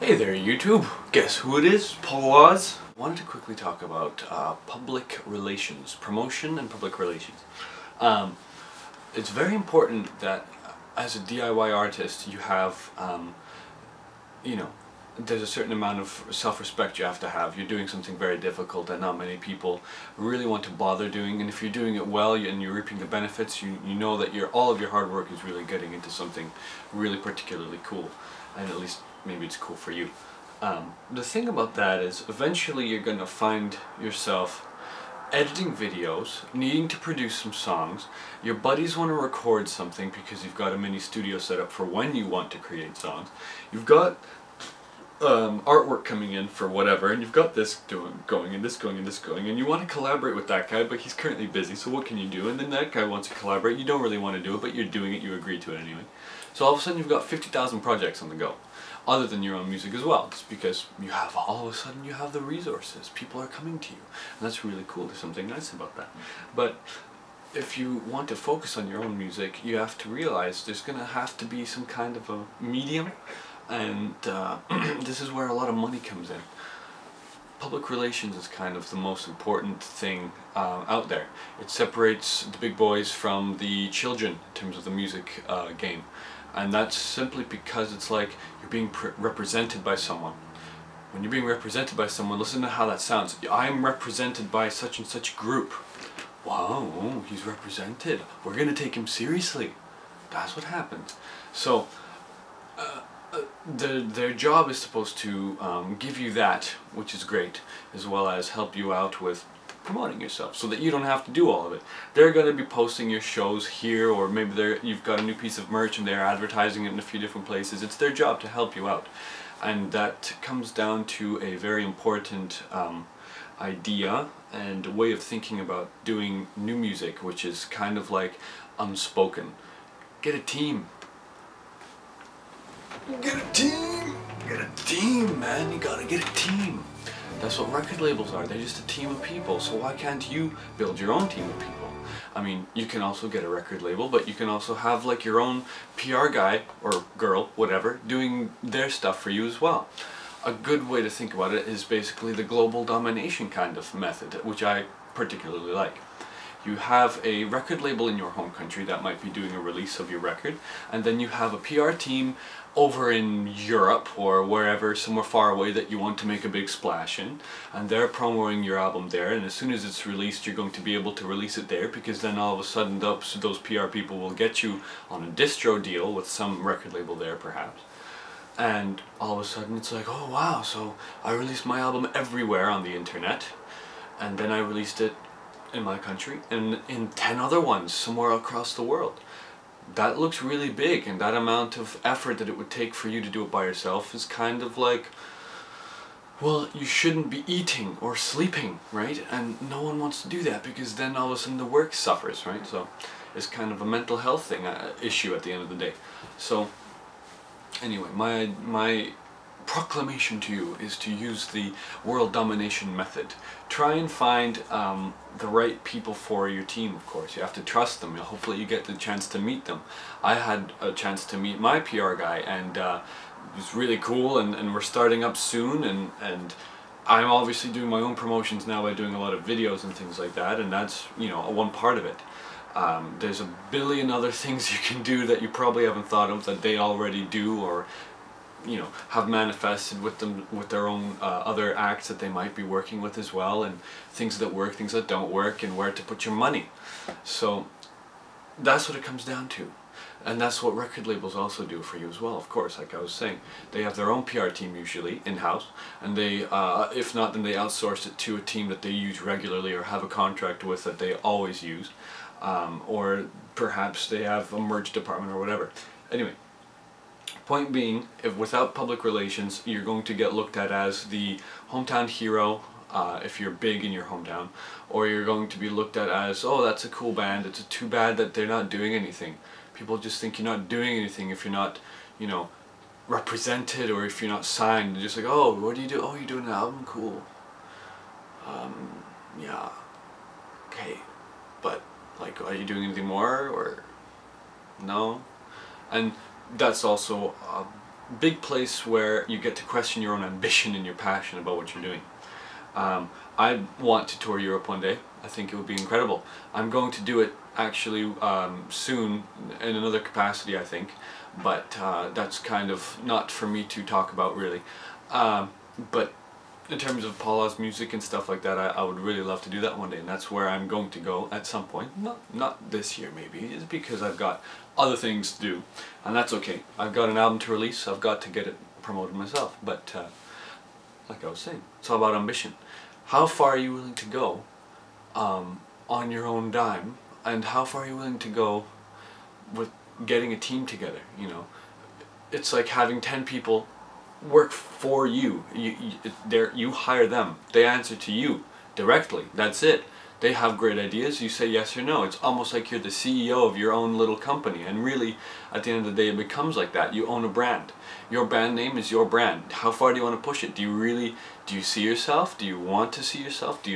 Hey there YouTube, guess who it is? Paul Oz. I wanted to quickly talk about public relations, promotion and public relations. It's very important that as a DIY artist you have, there's a certain amount of self-respect you have to have. You're doing something very difficult that not many people really want to bother doing, and if you're doing it well and you're reaping the benefits, you know that all of your hard work is really getting into something really particularly cool, and at least maybe it's cool for you. The thing about that is eventually you're going to find yourself editing videos, needing to produce some songs, your buddies want to record something because you've got a mini studio set up for when you want to create songs, you've got artwork coming in for whatever, and you've got this going and this going and this going, and you want to collaborate with that guy but he's currently busy, so what can you do? And then that guy wants to collaborate, you don't really want to do it but you're doing it, you agree to it anyway. So all of a sudden you've got 50,000 projects on the go, other than your own music as well. It's because all of a sudden you have the resources, people are coming to you, and that's really cool. There's something nice about that. But if you want to focus on your own music, you have to realize there's going to have to be some kind of a medium, and this is where a lot of money comes in. Public relations is kind of the most important thing out there. It separates the big boys from the children in terms of the music game. And that's simply because it's like you're being represented by someone. When you're being represented by someone, listen to how that sounds. I'm represented by such and such group. Wow, he's represented. We're going to take him seriously. That's what happens. So their job is supposed to give you that, which is great, as well as help you out with promoting yourself so that you don't have to do all of it. They're going to be posting your shows here, or maybe you've got a new piece of merch and they're advertising it in a few different places. It's their job to help you out, and that comes down to a very important idea and way of thinking about doing new music, which is kind of like unspoken. Get a team. Get a team! Get a team, man! You gotta get a team! That's what record labels are. They're just a team of people. So why can't you build your own team of people? I mean, you can also get a record label, but you can also have like your own PR guy or girl, whatever, doing their stuff for you as well. A good way to think about it is basically the global domination kind of method, which I particularly like. You have a record label in your home country that might be doing a release of your record, and then you have a PR team over in Europe or wherever, somewhere far away that you want to make a big splash in, and they're promoting your album there, and as soon as it's released you're going to be able to release it there, because then all of a sudden those PR people will get you on a distro deal with some record label there perhaps, and all of a sudden it's like, oh wow, so I released my album everywhere on the internet, and then I released it in my country and in 10 other ones somewhere across the world. That looks really big, and that amount of effort that it would take for you to do it by yourself is kind of like, well, you shouldn't be eating or sleeping, right? And no one wants to do that, because then all of a sudden the work suffers, right? So it's kind of a mental health thing, issue at the end of the day. So anyway, my proclamation to you is to use the world domination method. Try and find the right people for your team, of course. You have to trust them. Hopefully you get the chance to meet them. I had a chance to meet my PR guy, and it was really cool, and we're starting up soon, and I'm obviously doing my own promotions now by doing a lot of videos and things like that, and that's, you know, one part of it. There's a billion other things you can do that you probably haven't thought of that they already do, or have manifested with them, with their own other acts that they might be working with as well, and things that work, things that don't work, and where to put your money. So that's what it comes down to, and that's what record labels also do for you as well, of course. Like I was saying, they have their own PR team usually in-house, and they if not, then they outsource it to a team that they use regularly or have a contract with that they always use, or perhaps they have a merch department or whatever. Anyway, point being, if without public relations, you're going to get looked at as the hometown hero if you're big in your hometown, or you're going to be looked at as, oh, that's a cool band, it's too bad that they're not doing anything. People just think you're not doing anything if you're not, represented, or if you're not signed. They're just like, oh, what do you do? Oh, you're doing an album? Cool. Yeah. Okay. But, like, are you doing anything more, or no? And that's also a big place where you get to question your own ambition and your passion about what you're doing. I want to tour Europe one day. I think it would be incredible. I'm going to do it actually soon in another capacity, I think, but that's kind of not for me to talk about really. But in terms of Paula's music and stuff like that, I would really love to do that one day, and that's where I'm going to go at some point. Not this year maybe, it's because I've got other things to do, and that's okay. I've got an album to release, I've got to get it promoted myself, but like I was saying, it's all about ambition. How far are you willing to go on your own dime, and how far are you willing to go with getting a team together, you know? It's like having 10 people work for you. You hire them. They answer to you directly. That's it. They have great ideas. You say yes or no. It's almost like you're the CEO of your own little company. And really, at the end of the day, it becomes like that. You own a brand. Your brand name is your brand. How far do you want to push it? Do you see yourself? Do you want to see yourself?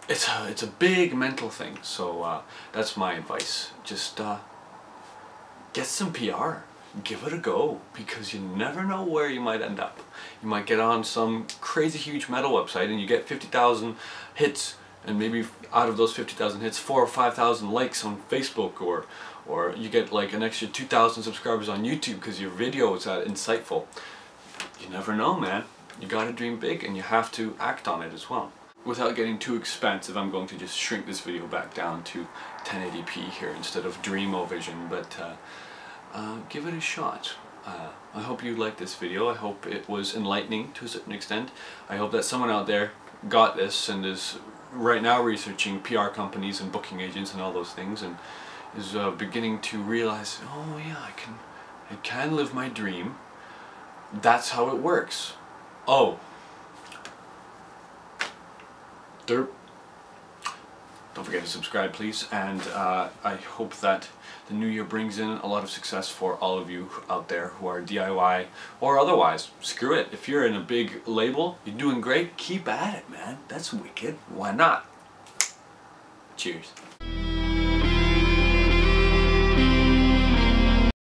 It's a big mental thing. So that's my advice. Just get some PR. Give it a go, because you never know where you might end up. You might get on some crazy huge metal website and you get 50,000 hits, and maybe out of those 50,000 hits 4,000 or 5,000 likes on Facebook, or you get like an extra 2,000 subscribers on YouTube because your video is that insightful. You never know, man. You gotta dream big, and you have to act on it as well. Without getting too expensive, I'm going to just shrink this video back down to 1080p here instead of Dreamo-Vision, but give it a shot. I hope you liked this video. I hope it was enlightening to a certain extent. I hope that someone out there got this and is right now researching PR companies and booking agents and all those things, and is beginning to realize, oh yeah, I can live my dream. That's how it works. Oh. Derp. Don't forget to subscribe, please, and I hope that the new year brings in a lot of success for all of you out there who are DIY or otherwise. Screw it. If you're in a big label, you're doing great, keep at it, man. That's wicked. Why not? Cheers.